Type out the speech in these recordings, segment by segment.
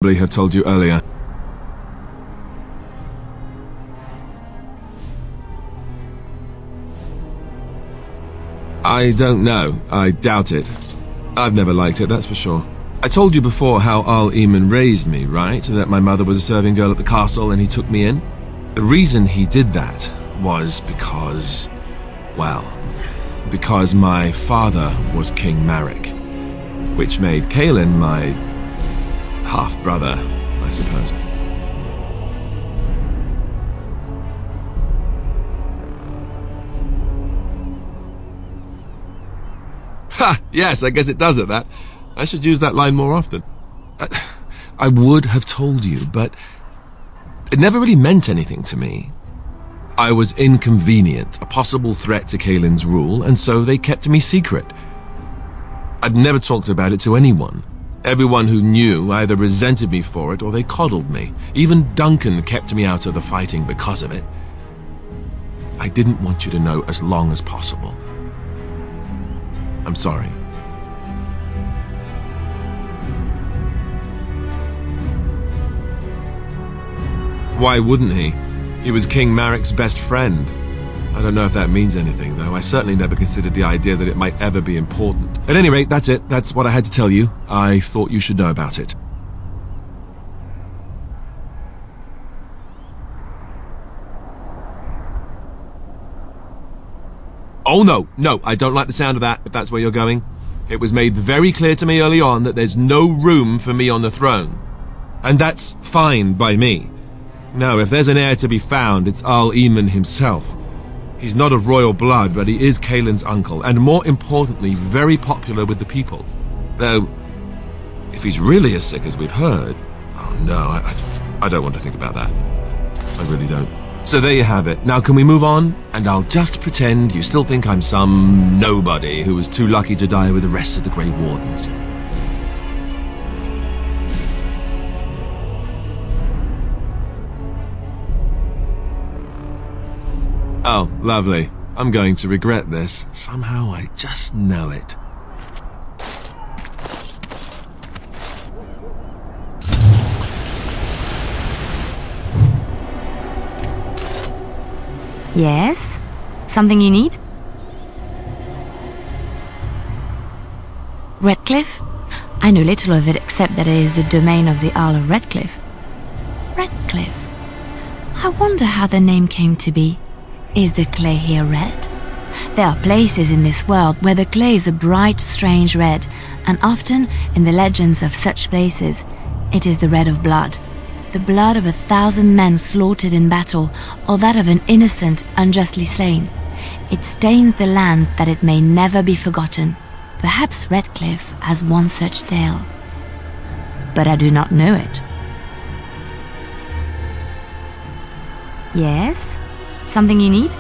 Probably have told you earlier. I don't know. I doubt it. I've never liked it, that's for sure. I told you before how Al-Eman raised me, right? That my mother was a serving girl at the castle and he took me in? The reason he did that was because, well, because my father was King Marek, which made Cailan my half-brother, I suppose. Ha! Yes, I guess it does at that. I should use that line more often. I would have told you, but it never really meant anything to me. I was inconvenient, a possible threat to Cailan's rule, and so they kept me secret. I'd never talked about it to anyone. Everyone who knew either resented me for it or they coddled me. Even Duncan kept me out of the fighting because of it. I didn't want you to know as long as possible. I'm sorry. Why wouldn't he? He was King Marek's best friend. I don't know if that means anything, though. I certainly never considered the idea that it might ever be important. At any rate, that's it. That's what I had to tell you. I thought you should know about it. Oh no, I don't like the sound of that, if that's where you're going. It was made very clear to me early on that there's no room for me on the throne. And that's fine by me. No, if there's an heir to be found, it's Al-Eman himself. He's not of royal blood, but he is Cailan's uncle, and more importantly, very popular with the people. Though, if he's really as sick as we've heard... Oh no, I don't want to think about that. I really don't. So there you have it. Now can we move on? And I'll just pretend you still think I'm some nobody who was too lucky to die with the rest of the Grey Wardens. Oh, lovely. I'm going to regret this. Somehow I just know it. Yes? Something you need? Redcliffe? I know little of it except that it is the domain of the Earl of Redcliffe. Redcliffe? I wonder how the name came to be. Is the clay here red? There are places in this world where the clay is a bright, strange red, and often, in the legends of such places, it is the red of blood. The blood of 1,000 men slaughtered in battle, or that of an innocent unjustly slain. It stains the land that it may never be forgotten. Perhaps Redcliffe has one such tale. But I do not know it. Yes? Something you need?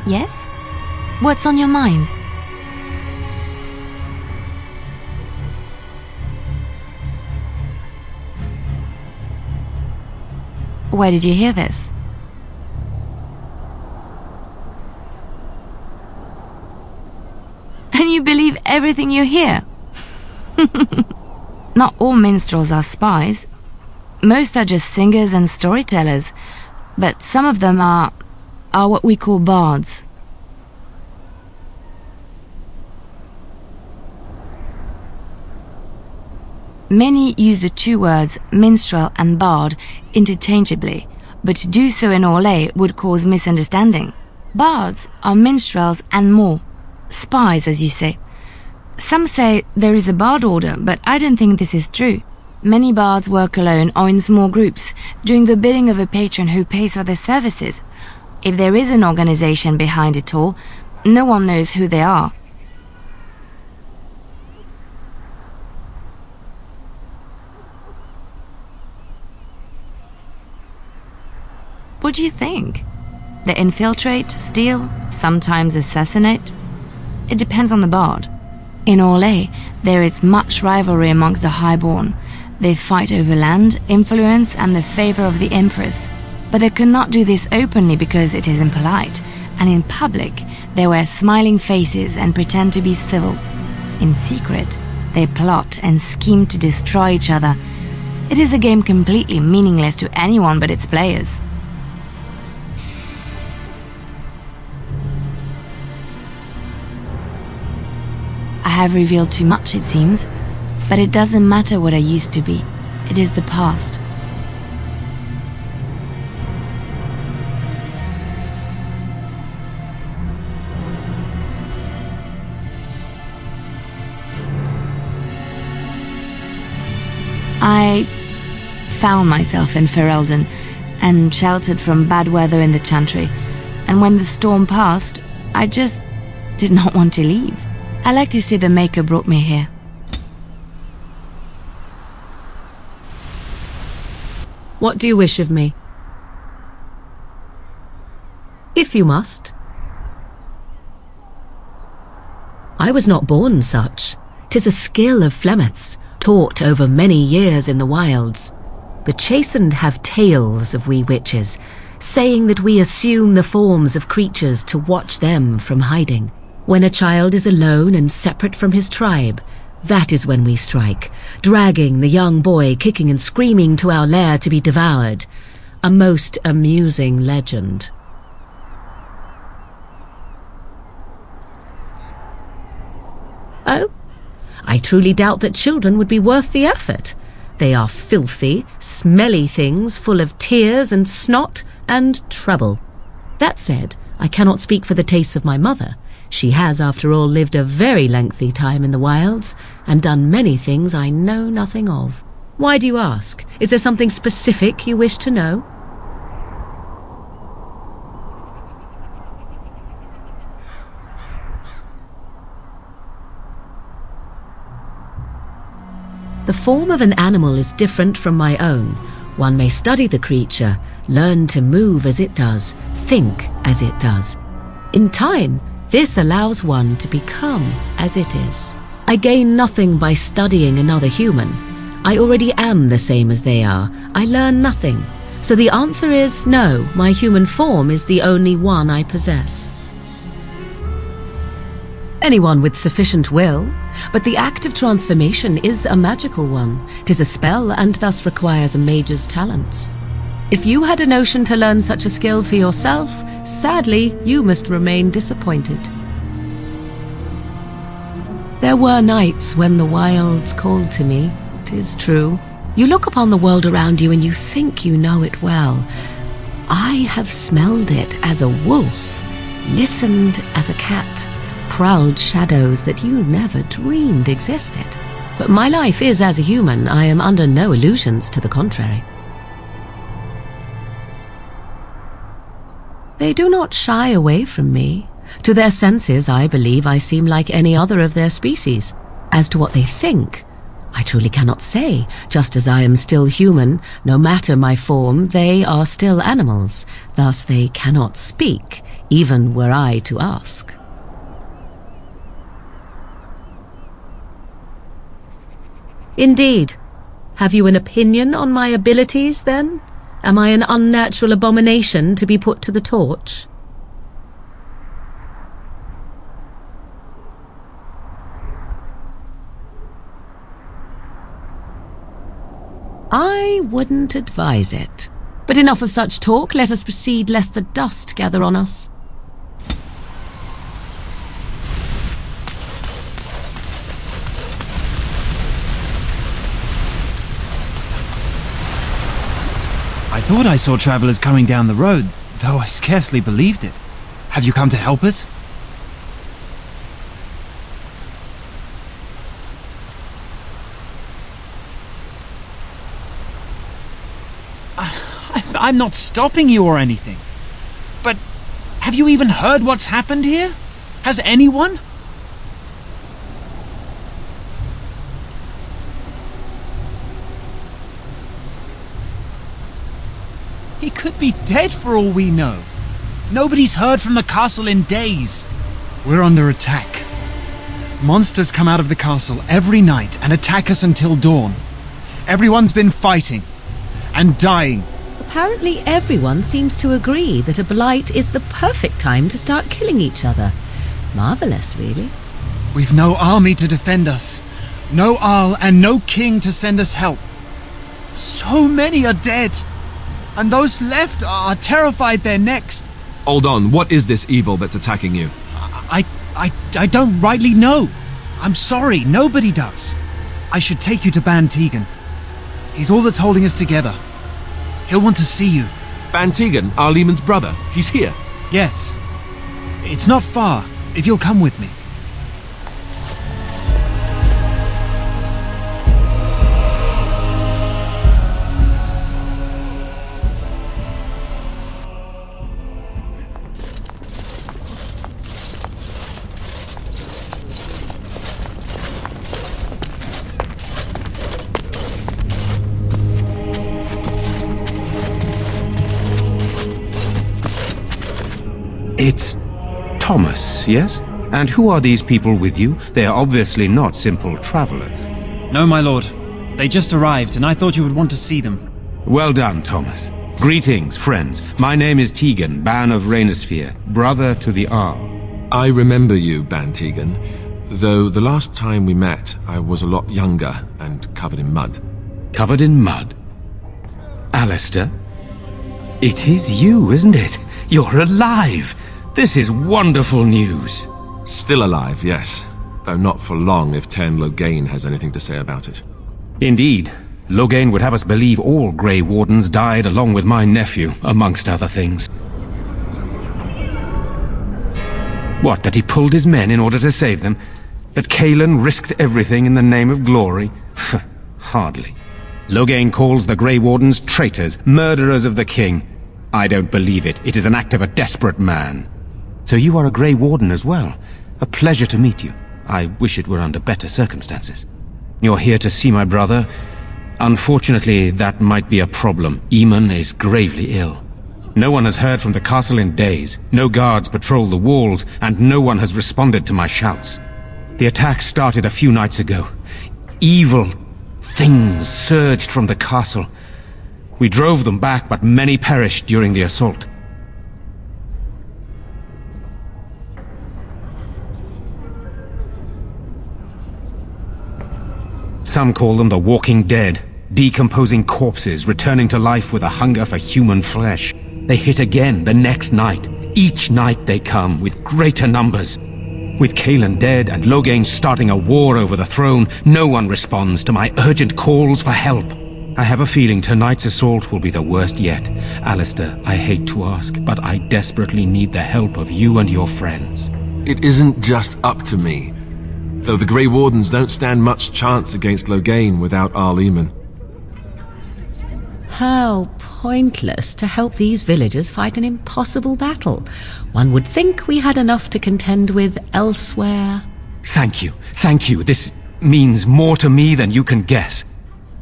Yes? What's on your mind? Where did you hear this? And you believe everything you hear? Not all minstrels are spies. Most are just singers and storytellers, but some of them are what we call bards. Many use the two words minstrel and bard interchangeably, but to do so in Orlais would cause misunderstanding. Bards are minstrels and more, spies as you say. Some say there is a bard order, but I don't think this is true. Many bards work alone or in small groups, doing the bidding of a patron who pays for their services. If there is an organization behind it all, no one knows who they are. What do you think? They infiltrate, steal, sometimes assassinate? It depends on the bard. In Orlais, there is much rivalry amongst the highborn. They fight over land, influence, and the favor of the Empress. But they cannot do this openly because it is impolite, and in public, they wear smiling faces and pretend to be civil. In secret, They plot and scheme to destroy each other. It is a game completely meaningless to anyone but its players. I have revealed too much, it seems, but it doesn't matter what I used to be. It is the past. I found myself in Ferelden and sheltered from bad weather in the Chantry, and when the storm passed, I just did not want to leave. I like to say the Maker brought me here. What do you wish of me? If you must. I was not born such. 'Tis a skill of Flemeth's, taught over many years in the wilds. The chastened have tales of we witches, saying that we assume the forms of creatures to watch them from hiding. When a child is alone and separate from his tribe, that is when we strike, dragging the young boy kicking and screaming to our lair to be devoured. A most amusing legend. Oh? I truly doubt that children would be worth the effort. They are filthy, smelly things full of tears and snot and trouble. That said, I cannot speak for the tastes of my mother. She has, after all, lived a very lengthy time in the wilds and done many things I know nothing of. Why do you ask? Is there something specific you wish to know? The form of an animal is different from my own. One may study the creature, learn to move as it does, think as it does. In time, this allows one to become as it is. I gain nothing by studying another human. I already am the same as they are. I learn nothing. So the answer is no, my human form is the only one I possess. Anyone with sufficient will, but the act of transformation is a magical one. 'Tis a spell and thus requires a mage's talents. If you had a notion to learn such a skill for yourself, sadly, you must remain disappointed. There were nights when the wilds called to me, 'tis true. You look upon the world around you and you think you know it well. I have smelled it as a wolf, listened as a cat, prowled shadows that you never dreamed existed. But my life is as a human. I am under no illusions to the contrary. They do not shy away from me. To their senses, I believe I seem like any other of their species. As to what they think, I truly cannot say. Just as I am still human, no matter my form, they are still animals. Thus they cannot speak, even were I to ask. Indeed. Have you an opinion on my abilities, then? Am I an unnatural abomination to be put to the torch? I wouldn't advise it. But enough of such talk. Let us proceed, lest the dust gather on us. I thought I saw travelers coming down the road, though I scarcely believed it. Have you come to help us? I'm not stopping you or anything. But have you even heard what's happened here? Has anyone? He could be dead for all we know. Nobody's heard from the castle in days. We're under attack. Monsters come out of the castle every night and attack us until dawn. Everyone's been fighting and dying. Apparently everyone seems to agree that a blight is the perfect time to start killing each other. Marvelous, really. We've no army to defend us. No Arl and no king to send us help. So many are dead, and those left are terrified they're next. Hold on, what is this evil that's attacking you? I don't rightly know. I'm sorry, nobody does. I should take you to Ban Tegan. He's all that's holding us together. He'll want to see you. Ban Tegan, Arlemon's brother. He's here. Yes. It's not far, if you'll come with me. It's Thomas, yes? And who are these people with you? They are obviously not simple travelers. No, my lord. They just arrived, and I thought you would want to see them. Well done, Thomas. Greetings, friends. My name is Tegan, Ban of Reynisphere, brother to the Arl. I remember you, Ban Tegan, though the last time we met, I was a lot younger and covered in mud. Covered in mud? Alistair? It is you, isn't it? You're alive! This is wonderful news. Still alive, yes. Though not for long if Tairn Loghain has anything to say about it. Indeed. Loghain would have us believe all Grey Wardens died along with my nephew, amongst other things. What, that he pulled his men in order to save them? That Cailan risked everything in the name of glory? Hardly. Loghain calls the Grey Wardens traitors, murderers of the king. I don't believe it. It is an act of a desperate man. So you are a Grey Warden as well. A pleasure to meet you. I wish it were under better circumstances. You're here to see my brother? Unfortunately, that might be a problem. Eamon is gravely ill. No one has heard from the castle in days. No guards patrol the walls, and no one has responded to my shouts. The attack started a few nights ago. Evil things surged from the castle. We drove them back, but many perished during the assault. Some call them the Walking Dead, decomposing corpses returning to life with a hunger for human flesh. They hit again the next night. Each night they come with greater numbers. With Cailan dead and Loghain starting a war over the throne, no one responds to my urgent calls for help. I have a feeling tonight's assault will be the worst yet. Alistair, I hate to ask, but I desperately need the help of you and your friends. It isn't just up to me. Though the Grey Wardens don't stand much chance against Loghain without Arl Eamon. How pointless to help these villagers fight an impossible battle. One would think we had enough to contend with elsewhere. Thank you. Thank you. This means more to me than you can guess.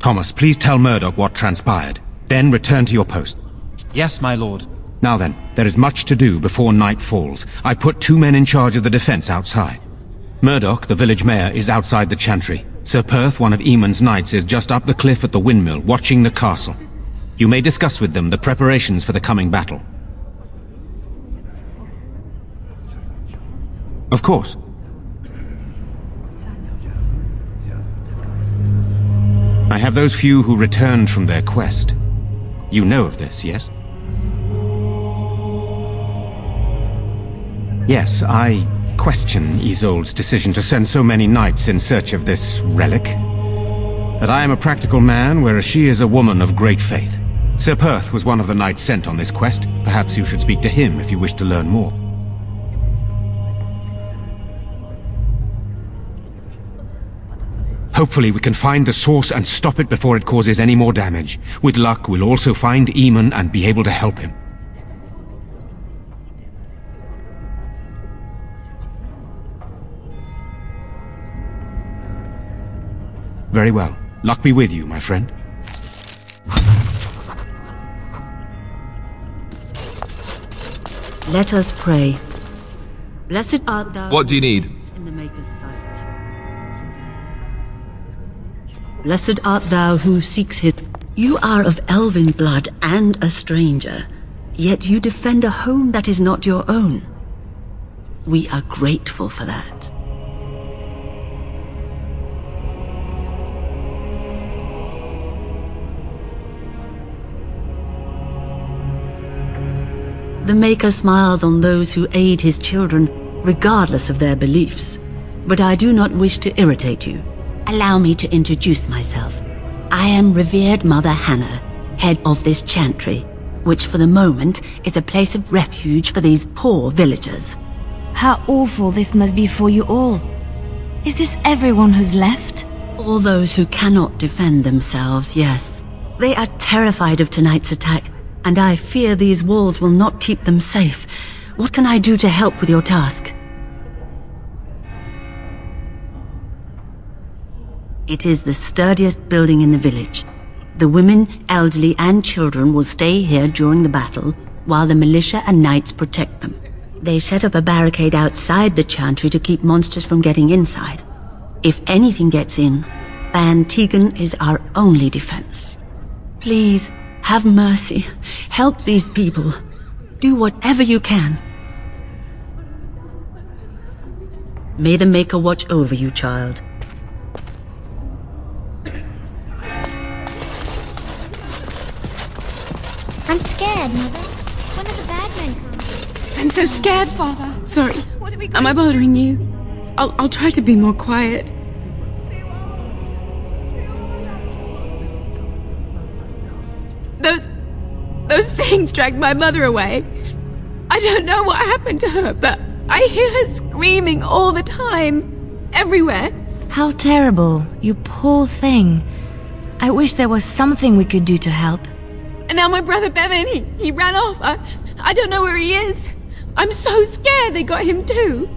Thomas, please tell Murdoch what transpired. Then return to your post. Yes, my lord. Now then, there is much to do before night falls. I put 2 men in charge of the defense outside. Murdoch, the village mayor, is outside the chantry. Sir Perth, one of Eamon's knights, is just up the cliff at the windmill, watching the castle. You may discuss with them the preparations for the coming battle. Of course. I have those few who returned from their quest. You know of this, yes? Yes, I question Isolde's decision to send so many knights in search of this relic. But I am a practical man, whereas she is a woman of great faith. Sir Perth was one of the knights sent on this quest. Perhaps you should speak to him if you wish to learn more. Hopefully we can find the source and stop it before it causes any more damage. With luck, we'll also find Eamon and be able to help him. Very well. Luck be with you, my friend. Let us pray. Blessed art thou. What do you need? In the Maker's sight. Blessed art thou who seeks his. You are of elven blood and a stranger, yet you defend a home that is not your own. We are grateful for that. The Maker smiles on those who aid his children, regardless of their beliefs. But I do not wish to irritate you. Allow me to introduce myself. I am revered Mother Hannah, head of this chantry, which for the moment is a place of refuge for these poor villagers. How awful this must be for you all. Is this everyone who's left? All those who cannot defend themselves, yes. They are terrified of tonight's attack, and I fear these walls will not keep them safe. What can I do to help with your task? It is the sturdiest building in the village. The women, elderly, and children will stay here during the battle, while the militia and knights protect them. They set up a barricade outside the chantry to keep monsters from getting inside. If anything gets in, Ban Tegan is our only defense. Please, have mercy. Help these people. Do whatever you can. May the Maker watch over you, child. I'm scared, Mother. When are the bad men coming? I'm so scared, Father. Sorry. Am I bothering you? I'll try to be more quiet. Those things dragged my mother away. I don't know what happened to her, but I hear her screaming all the time. Everywhere. How terrible, you poor thing. I wish there was something we could do to help. And now my brother Bevan, he ran off. I don't know where he is. I'm so scared they got him too.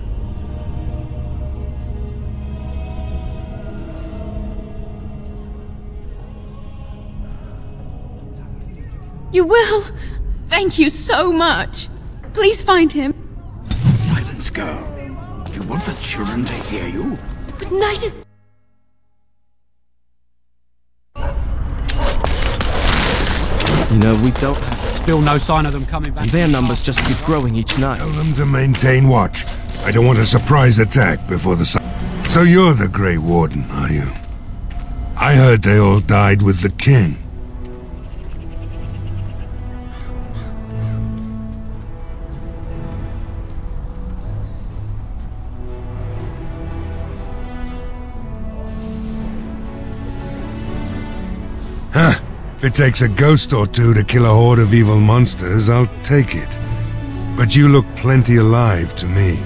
You will? Thank you so much. Please find him. Silence, girl. Do you want the children to hear you? But night is... You know, we don't have... Still no sign of them coming back. And their numbers just keep growing each night. Tell them to maintain watch. I don't want a surprise attack before the sun. So you're the Grey Warden, are you? I heard they all died with the king. Huh. If it takes a ghost or two to kill a horde of evil monsters, I'll take it. But you look plenty alive to me.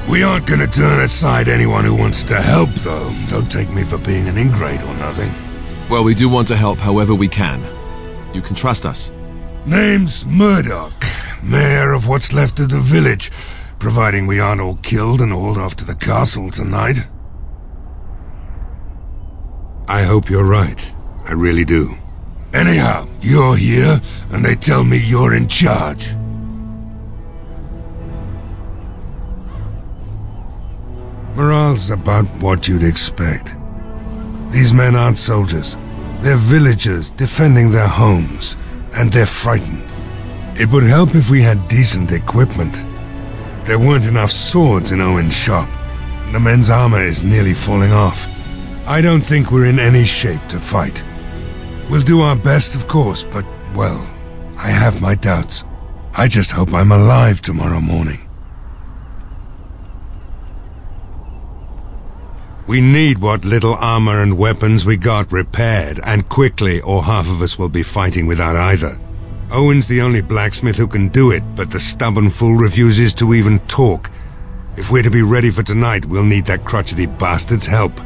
We aren't gonna turn aside anyone who wants to help, though. Don't take me for being an ingrate or nothing. Well, we do want to help however we can. You can trust us. Name's Murdoch, mayor of what's left of the village, providing we aren't all killed and hauled off to the castle tonight. I hope you're right. I really do. Anyhow, you're here, and they tell me you're in charge. Morale's about what you'd expect. These men aren't soldiers. They're villagers defending their homes, and they're frightened. It would help if we had decent equipment. There weren't enough swords in Owen's shop, and the men's armor is nearly falling off. I don't think we're in any shape to fight. We'll do our best, of course, but, well, I have my doubts. I just hope I'm alive tomorrow morning. We need what little armor and weapons we got repaired, and quickly, or half of us will be fighting without either. Owen's the only blacksmith who can do it, but the stubborn fool refuses to even talk. If we're to be ready for tonight, we'll need that crotchety bastard's help.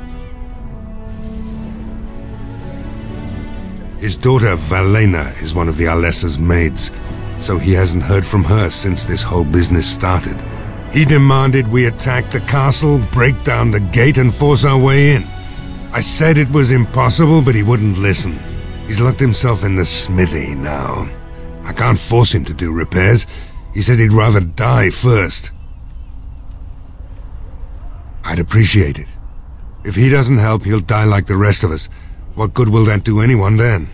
His daughter, Valena, is one of the Alessa's maids, so he hasn't heard from her since this whole business started. He demanded we attack the castle, break down the gate, and force our way in. I said it was impossible, but he wouldn't listen. He's locked himself in the smithy now. I can't force him to do repairs. He said he'd rather die first. I'd appreciate it. If he doesn't help, he'll die like the rest of us. What good will that do anyone then?